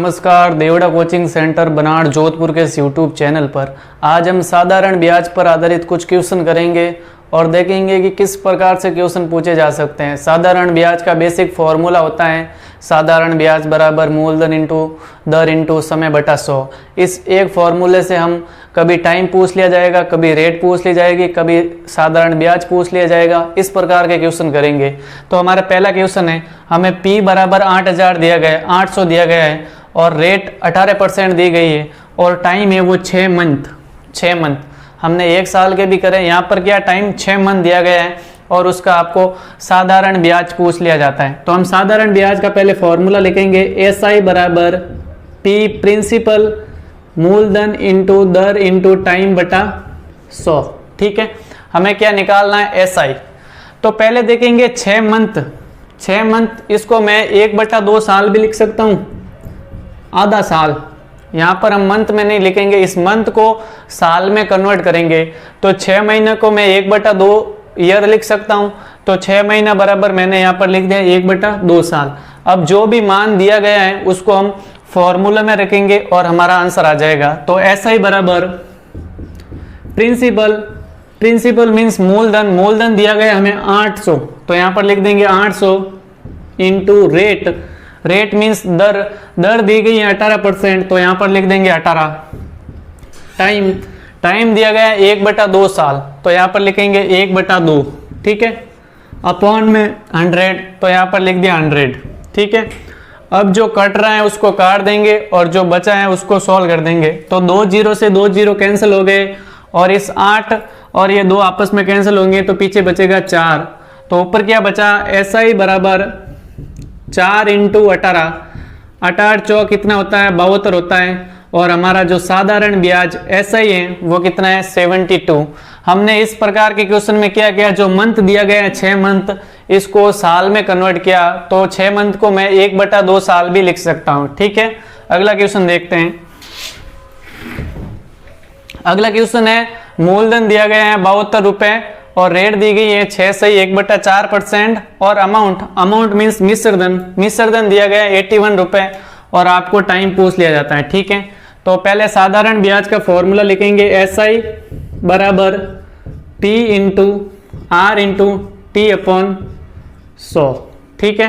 नमस्कार। Devda coaching centre बनाड़ जोधपुर के इस यूट्यूब चैनल पर आज हम साधारण ब्याज पर आधारित कुछ क्वेश्चन करेंगे और देखेंगे कि किस प्रकार से क्वेश्चन पूछे जा सकते हैं। साधारण ब्याज का बेसिक फॉर्मूला होता है साधारण ब्याज बराबर मूलधन इंटू दर इंटू समय बटा 100। इस एक फॉर्मूले से हम कभी टाइम पूछ लिया जाएगा, कभी रेट पूछ ली जाएगी, कभी साधारण ब्याज पूछ लिया जाएगा। इस प्रकार के क्वेश्चन करेंगे। तो हमारा पहला क्वेश्चन है, हमें P बराबर 8000 दिया गया है, 800 दिया गया है और रेट 18% दी गई है और टाइम है वो 6 मंथ। हमने 1 साल के भी करें, यहाँ पर क्या टाइम 6 मंथ दिया गया है और उसका आपको साधारण ब्याज पूछ लिया जाता है। तो हम साधारण ब्याज का पहले फॉर्मूला लिखेंगे, SI बराबर P प्रिंसिपल मूलधन इंटू दर इंटू टाइम बटा 100। ठीक है, हमें क्या निकालना है, SI। तो पहले देखेंगे 6 मंथ, इसको मैं 1/2 साल भी लिख सकता हूँ, आधा साल। यहाँ पर हम मंथ में नहीं लिखेंगे, इस मंथ को साल में कन्वर्ट करेंगे। तो 6 महीने को मैं 1/2 ईयर लिख सकता हूँ। तो 6 महीना बराबर मैंने यहाँ पर लिख दिया 1/2 साल। अब जो भी मान दिया गया है उसको हम फॉर्मूला में रखेंगे और हमारा आंसर आ जाएगा। तो SI बराबर प्रिंसिपल मीन्स मूलधन दिया गया हमें 800, तो यहाँ पर लिख देंगे 800 इंटू रेट मीन्स दर दी गई है 18%, तो यहाँ पर लिख देंगे 18। टाइम दिया गया है 1/2 साल, तो यहाँ पर लिखेंगे 1/2। ठीक है, अपॉन में 100, तो यहाँ पर लिख दिया 100। ठीक है, अब जो कट रहा है उसको काट देंगे और जो बचा है उसको सॉल्व कर देंगे। तो 2 0 से 2 0 कैंसिल हो गए और इस 8 और ये 2 आपस में कैंसिल होंगे, तो पीछे बचेगा 4। तो ऊपर क्या बचा, SI बराबर 4 इंटू 18, 18 चौक कितना होता है, 72 होता है। और हमारा जो साधारण ब्याज SI है वो कितना है, 72। हमने इस प्रकार के क्वेश्चन में क्या किया, जो मंथ दिया गया है 6 मंथ, इसको साल में कन्वर्ट किया। तो 6 मंथ को मैं 1/2 साल भी लिख सकता हूँ। ठीक है, अगला क्वेश्चन देखते हैं। अगला क्वेश्चन है, मूलधन दिया गया है 72 रुपए और रेट दी गई है 6 सही 1/4% और अमाउंट मीन्स मिश्रधन दिया गया है 81 रुपए और आपको टाइम पूछ लिया जाता है। ठीक है, तो पहले साधारण ब्याज का फॉर्मूला लिखेंगे, SI बराबर P into R into T upon 100। ठीक है,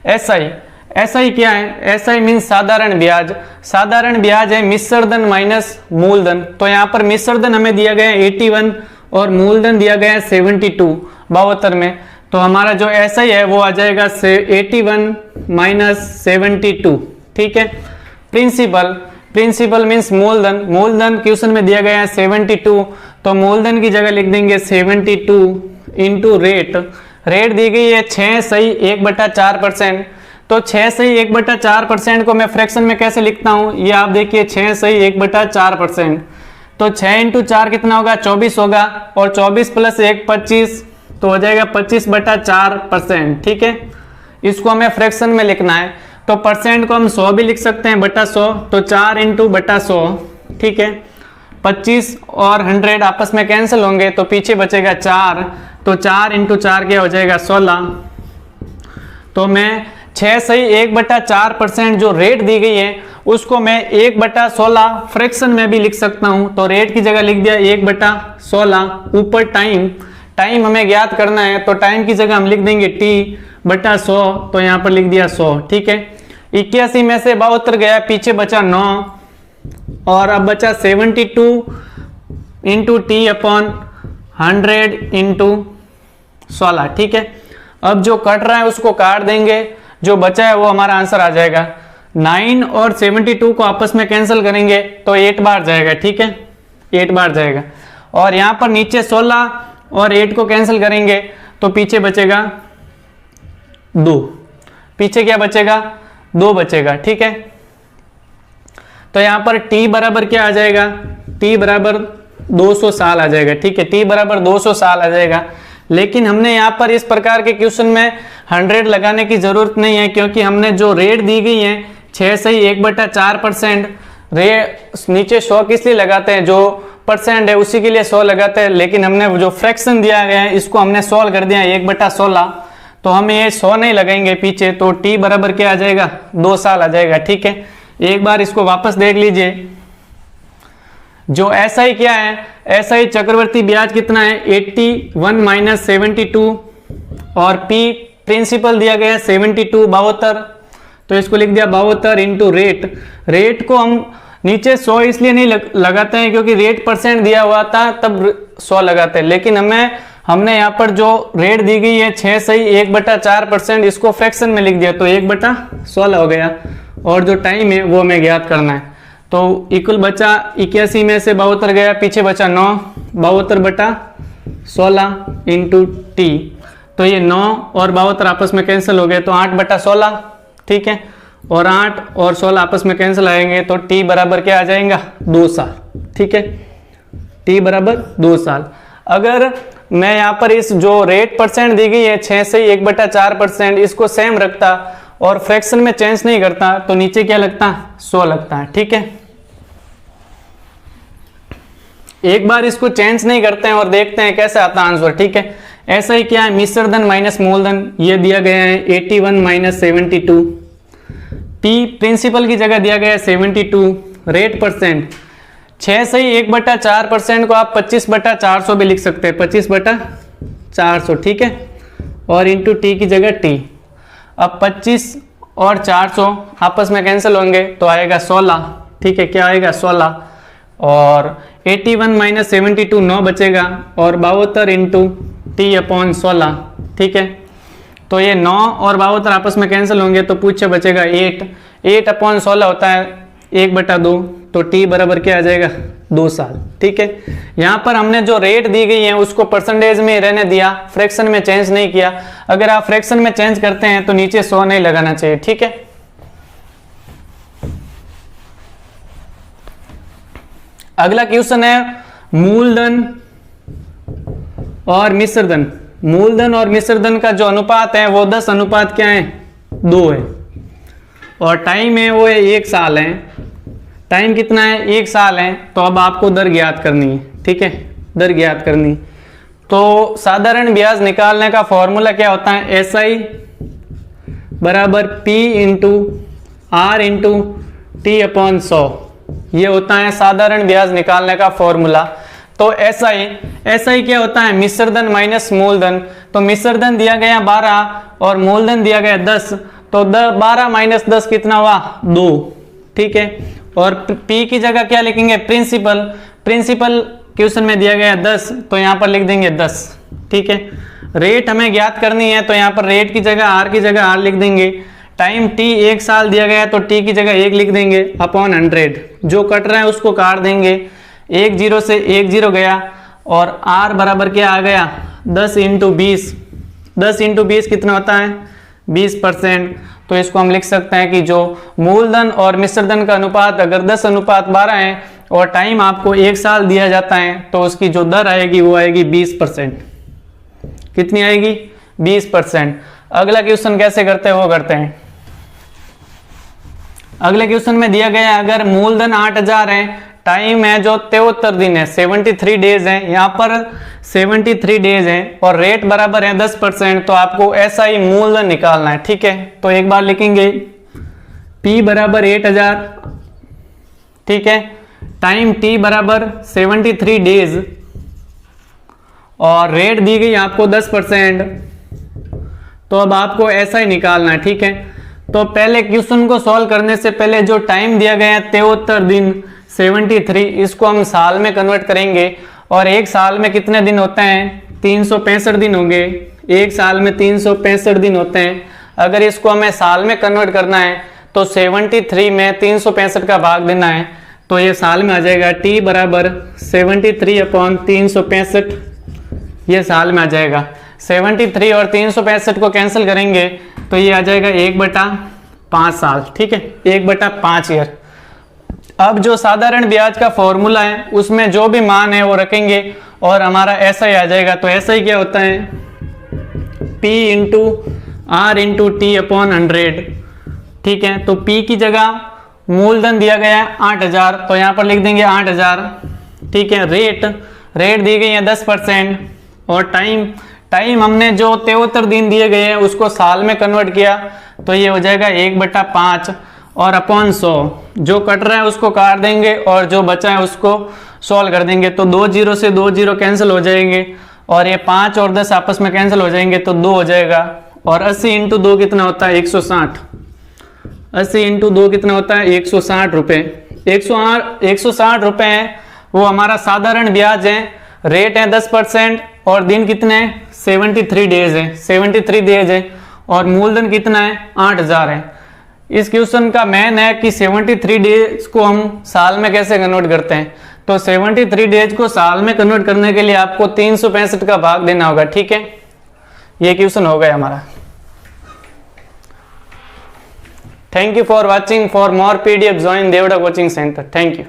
SI क्या है, SI मीन्स साधारण ब्याज है मिश्रधन माइनस मूलधन। तो यहाँ पर मिश्रधन हमें दिया गया है 81 और मूलधन दिया गया है 72 में। तो हमारा जो SI है वो आ जाएगा 81 माइनस 72। ठीक है, प्रिंसिपल मीन्स मूलधन क्वेश्चन में दिया गया है 72, तो मूलधन की जगह लिख देंगे 72 इंटू रेट दी गई है 6 सही 1/4%। तो 6 सही 1/4% को मैं फ्रैक्शन में कैसे लिखता हूँ, ये आप देखिए 6 सही 1/4%। तो 6 इंटू 4 कितना होगा, 24 होगा और 24 प्लस 1 25, तो हो जाएगा 25/4%। ठीक है, इसको हमें फ्रैक्शन में लिखना है। तो परसेंट को हम 100 भी लिख सकते हैं बटा 100, तो 4 इंटू बटा 100। ठीक है, 25 और 100 आपस में कैंसिल होंगे, तो पीछे बचेगा 4, तो 4 इंटू 4 क्या हो जाएगा 16। तो मैं 6 सही 1/4% जो रेट दी गई है उसको मैं 1/16 फ्रैक्शन में भी लिख सकता हूं। तो रेट की जगह लिख दिया 1/16। ऊपर टाइम हमें ज्ञात करना है, तो टाइम की जगह हम लिख देंगे T/100, तो यहाँ पर लिख दिया 100। ठीक है, 81 में से 72 गया, पीछे बचा 9 और अब बचा 72 इंटू T अपॉन 100 इंटू 16। ठीक है, अब जो कट रहा है उसको काट देंगे, जो बचा है वो हमारा आंसर आ जाएगा। 9 और 72 को आपस में कैंसिल करेंगे तो 8 बार जाएगा। ठीक है, 8 बार जाएगा और यहाँ पर नीचे 16 और 8 को कैंसिल करेंगे तो पीछे बचेगा 2। पीछे क्या बचेगा, 2 बचेगा। ठीक है, तो यहाँ पर T बराबर क्या आ जाएगा, T बराबर 200 साल आ जाएगा। ठीक है, T बराबर 200 साल आ जाएगा। लेकिन हमने यहाँ पर इस प्रकार के क्वेश्चन में 100 लगाने की जरूरत नहीं है, क्योंकि हमने जो रेट दी गई है 6 सही 1/4%, नीचे 100 किस लिए लगाते हैं, जो परसेंट है उसी के लिए 100 लगाते हैं। लेकिन हमने जो फ्रैक्शन दिया गया है इसको हमने सॉल्व कर दिया 1/16, तो हम ये 100 नहीं लगाएंगे पीछे, तो T बराबर क्या आ जाएगा, 2 साल आ जाएगा। ठीक है, एक बार इसको वापस देख लीजिए। जो SI क्या है, SI चक्रवर्ती ब्याज कितना है 81 माइनस 72 और P प्रिंसिपल दिया गया है 72 72, तो इसको लिख दिया 72 इंटू रेट। रेट को हम नीचे 100 इसलिए नहीं लगाते हैं क्योंकि रेट परसेंट दिया हुआ था तब 100 लगाते हैं, लेकिन हमने यहाँ पर जो रेट दी गई है 6 सही 1/4%, इसको फ्रैक्शन में लिख दिया तो 1/16 हो गया, और जो टाइम है वो हमें ज्ञात करना है। तो इक्वल बचा 81 में से 72 गया, पीछे बचा 9, 72/16 इंटू टी, तो ये 9 और 72 आपस में कैंसिल हो गए तो 8/16, ठीक है, और 8 और 16 आपस में कैंसिल आएंगे तो टी बराबर क्या आ जाएगा 2 साल, ठीक है, टी बराबर 2 साल। अगर मैं यहाँ पर इस जो रेट परसेंट दी गई है 6 से 1/4%, इसको सेम रखता और फ्रैक्शन में चेंज नहीं करता तो नीचे क्या लगता 100 लगता है, ठीक है। एक बार इसको चेंज नहीं करते हैं और देखते हैं कैसे आता आंसर, ठीक है। ऐसा ही क्या है, मिश्र धन माइनस मूलधन, ये दिया गया है 81 माइनस 72, पी प्रिंसिपल की जगह दिया गया है 72, रेट परसेंट 6 सही 1/4% को आप 25/400 भी लिख सकते हैं, 25/400, ठीक है, और इंटू टी की जगह टी। अब 25 और 400 आपस में कैंसिल होंगे तो आएगा 16, ठीक है, क्या आएगा 16, और 81 माइनस 72 9 बचेगा, और 72 इंटू टी अपॉन 16, ठीक है, तो ये 9 और 72 आपस में कैंसिल होंगे तो पूछे बचेगा 8 अपॉन 16 होता है 1/2, तो टी बराबर क्या आ जाएगा 2 साल, ठीक है। यहाँ पर हमने जो रेट दी गई है उसको परसेंटेज में रहने दिया, फ्रैक्शन में चेंज नहीं किया। अगर आप फ्रैक्शन में चेंज करते हैं तो नीचे 100 नहीं लगाना चाहिए, ठीक है। अगला क्वेश्चन है मूलधन और मिश्रधन। मूलधन और मिश्रधन का जो अनुपात है वो 10 अनुपात क्या है 2 है, और टाइम है वो है 1 साल है। टाइम कितना है 1 साल है, तो अब आपको दर ज्ञात करनी है, ठीक है, दर ज्ञात करनी। तो साधारण ब्याज निकालने का फॉर्मूला क्या होता है, SI बराबर P into R into T upon 100, ये होता है साधारण ब्याज निकालने का फॉर्मूला। तो SI क्या होता है मिश्रधन माइनस मूलधन, तो मिश्रधन दिया गया 12 और मूलधन दिया गया 10, तो 12 माइनस 10 कितना हुआ 2, ठीक है, और P की जगह क्या लिखेंगे प्रिंसिपल क्वेश्चन में दिया गया 10, तो यहाँ पर लिख देंगे 10, ठीक है। रेट हमें ज्ञात करनी है तो यहाँ पर रेट की जगह R की जगह R लिख देंगे। टाइम T 1 साल दिया गया है तो T की जगह 1 लिख देंगे अपॉन 100, जो कट रहा है उसको काट देंगे, 1 0 से 1 0 गया, और R बराबर क्या आ गया 10 इंटू 20, 10 इंटू 20 कितना होता है 20%। तो इसको हम लिख सकते हैं कि जो मूलधन और मिश्रधन का अनुपात अगर 10 अनुपात 12 है और टाइम आपको 1 साल दिया जाता है तो उसकी जो दर आएगी वो आएगी 20%। कितनी आएगी 20%। अगला क्वेश्चन कैसे करते हैं वो करते हैं। अगले क्वेश्चन में दिया गया है अगर मूलधन 8000 है, टाइम है जो 73 दिन है 73 डेज है, यहाँ पर 73 डेज है, और रेट बराबर है 10%, तो आपको SI मूलधन निकालना है, ठीक है। तो एक बार लिखेंगे P बराबर 8000, ठीक है, टाइम T बराबर 73 डेज, और रेट दी गई आपको 10%, तो अब आपको SI निकालना है, ठीक है। तो पहले क्वेश्चन को सॉल्व करने से पहले जो टाइम दिया गया है 73 दिन 73, इसको हम साल में कन्वर्ट करेंगे, और एक साल में कितने दिन होते हैं 365 दिन होंगे, एक साल में 365 दिन होते हैं। अगर इसको हमें साल में कन्वर्ट करना है तो 73 में 365 का भाग देना है, तो ये साल में आ जाएगा T बराबर 73 अपॉन 365, ये साल में आ जाएगा। 73 और 365 को कैंसिल करेंगे तो ये आ जाएगा 1/5 साल, ठीक है, 1/5 ईयर। अब जो साधारण ब्याज का फॉर्मूला है उसमें जो भी मान है वो रखेंगे और हमारा SI आ जाएगा। तो SI क्या होता है P into R into T upon 100, ठीक है। तो P की जगह मूलधन दिया गया है 8000, तो यहाँ पर लिख देंगे 8000, ठीक है। रेट दी गई है 10%, और टाइम हमने जो 73 दिन दिए गए हैं उसको साल में कन्वर्ट किया तो ये हो जाएगा 1/5, और अपॉन 100, जो कट रहा है उसको काट देंगे और जो बचा है उसको सॉल्व कर देंगे। तो 2 जीरो से 2 जीरो कैंसिल हो जाएंगे और ये 5 और 10 आपस में कैंसिल हो जाएंगे तो 2 हो जाएगा। और 80 इंटू 2 कितना होता है 160। 80 इंटू 2 कितना होता है 160 रुपये। 160 रुपये है वो हमारा साधारण ब्याज है। रेट है 10% और दिन कितने हैं 73 डेज है। 73 डेज है और मूलधन कितना है 8000 है। इस क्वेश्चन का मेन है कि 73 डेज को हम साल में कैसे कन्वर्ट करते हैं। तो 73 डेज को साल में कन्वर्ट करने के लिए आपको 365 का भाग देना होगा। ठीक है, ये क्वेश्चन हो गया हमारा। Thank you for watching. For more PDF join Devda coaching centre. Thank you.